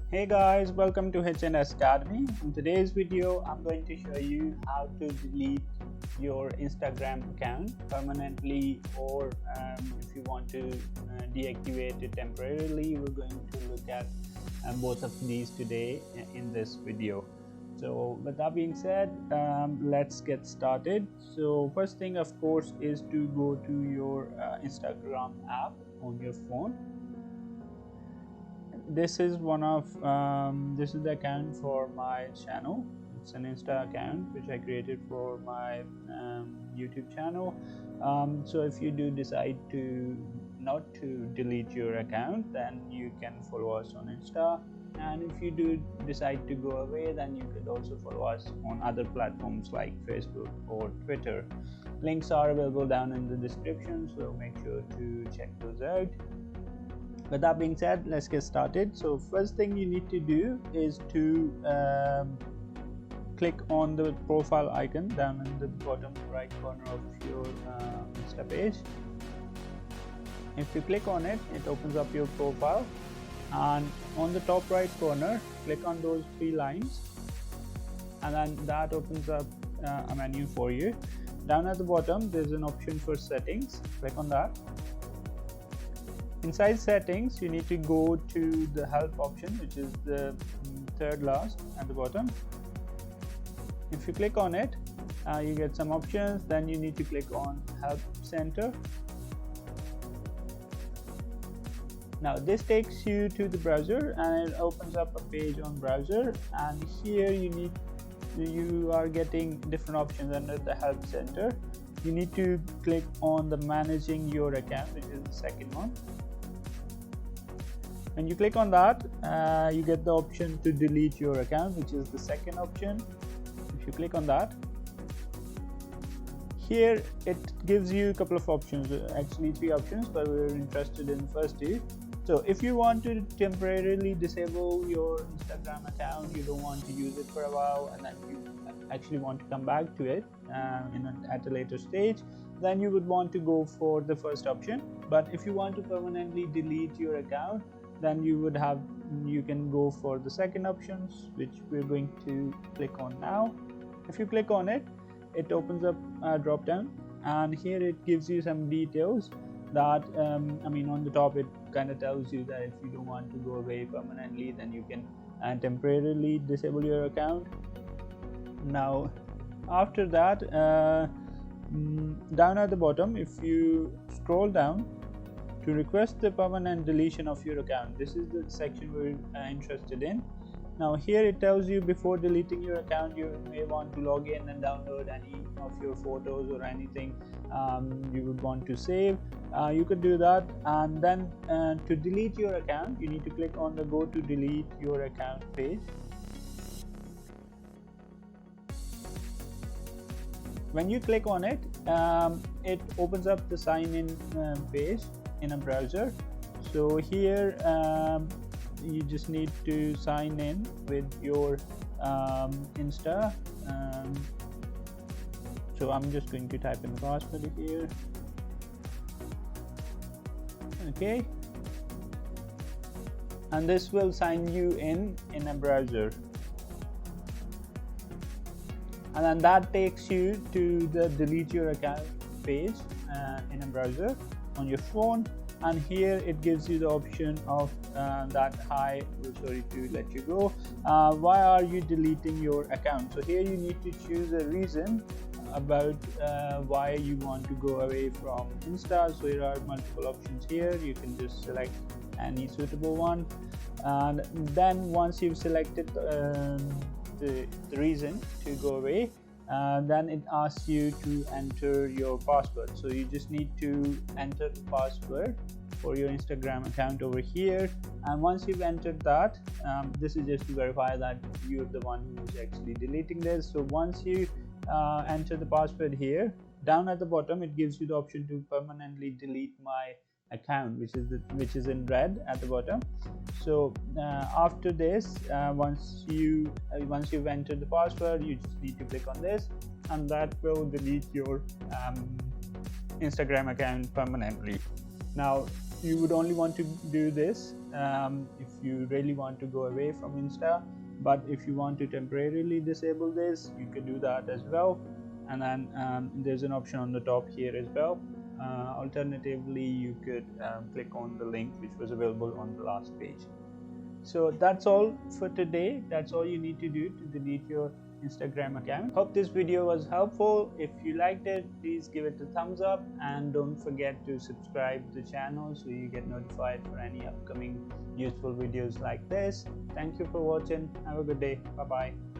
Hey guys, welcome to HNS Academy. In today's video, I'm going to show you how to delete your Instagram account permanently, or if you want to deactivate it temporarily. We're going to look at both of these today in this video. So with that being said, let's get started. So first thing, of course, is to go to your Instagram app on your phone. This is this is the account for my channel. It's an Insta account which I created for my YouTube channel. So if you do decide to not to delete your account, then you can follow us on Insta, and if you do decide to go away, then you could also follow us on other platforms like Facebook or Twitter. Links are available down in the description, so make sure to check those out. With that being said, let's get started. So first thing you need to do is to click on the profile icon down in the bottom right corner of your Insta page. If you click on it, it opens up your profile, and on the top right corner, click on those three lines, and then that opens up a menu for you. Down at the bottom, there's an option for settings. Click on that. Inside settings, you need to go to the help option, which is the third last at the bottom. If you click on it, you get some options. Then you need to click on help center. Now this takes you to the browser, and it opens up a page on browser, and here you are getting different options under the help center. You need to click on the managing your account, which is the second one. When you click on that, you get the option to delete your account, which is the second option. If you click on that, here it gives you a couple of options, actually three options, but we're interested in the first two. So if you want to temporarily disable your Instagram account, you don't want to use it for a while, and then you actually want to come back to it at a later stage, then you would want to go for the first option. But if you want to permanently delete your account, then you can go for the second options, which we're going to click on now. If you click on it, it opens up a drop down, and here it gives you some details that on the top it kind of tells you that if you don't want to go away permanently, then you can temporarily disable your account. Now after that, down at the bottom, if you scroll down, to request the permanent deletion of your account, this is the section we're interested in. Now here it tells you before deleting your account, you may want to log in and download any of your photos or anything you would want to save. You could do that, and then to delete your account, you need to click on the go to delete your account page. When you click on it, it opens up the sign in page in a browser. So here you just need to sign in with your Insta. So I'm just going to type in the password here. Okay, and this will sign you in a browser, and then that takes you to the delete your account page in a browser on your phone. And here it gives you the option of that hi, sorry to let you go, why are you deleting your account. So here you need to choose a reason about why you want to go away from Insta. So there are multiple options here. You can just select any suitable one, and then once you've selected the reason to go away, then it asks you to enter your password. So you just need to enter the password for your Instagram account over here, and once you've entered that, this is just to verify that you're the one who's actually deleting this. So once you enter the password here, down at the bottom it gives you the option to permanently delete my account, which is in red at the bottom. So after this, once you've entered the password, you just need to click on this, and that will delete your Instagram account permanently. Now you would only want to do this if you really want to go away from Insta. But if you want to temporarily disable this, you could do that as well. And then there's an option on the top here as well. Alternatively, you could click on the link which was available on the last page. So that's all for today. That's all you need to do to delete your Instagram account. Hope this video was helpful. If you liked it, please give it a thumbs up and don't forget to subscribe to the channel so you get notified for any upcoming useful videos like this. Thank you for watching. Have a good day. Bye bye.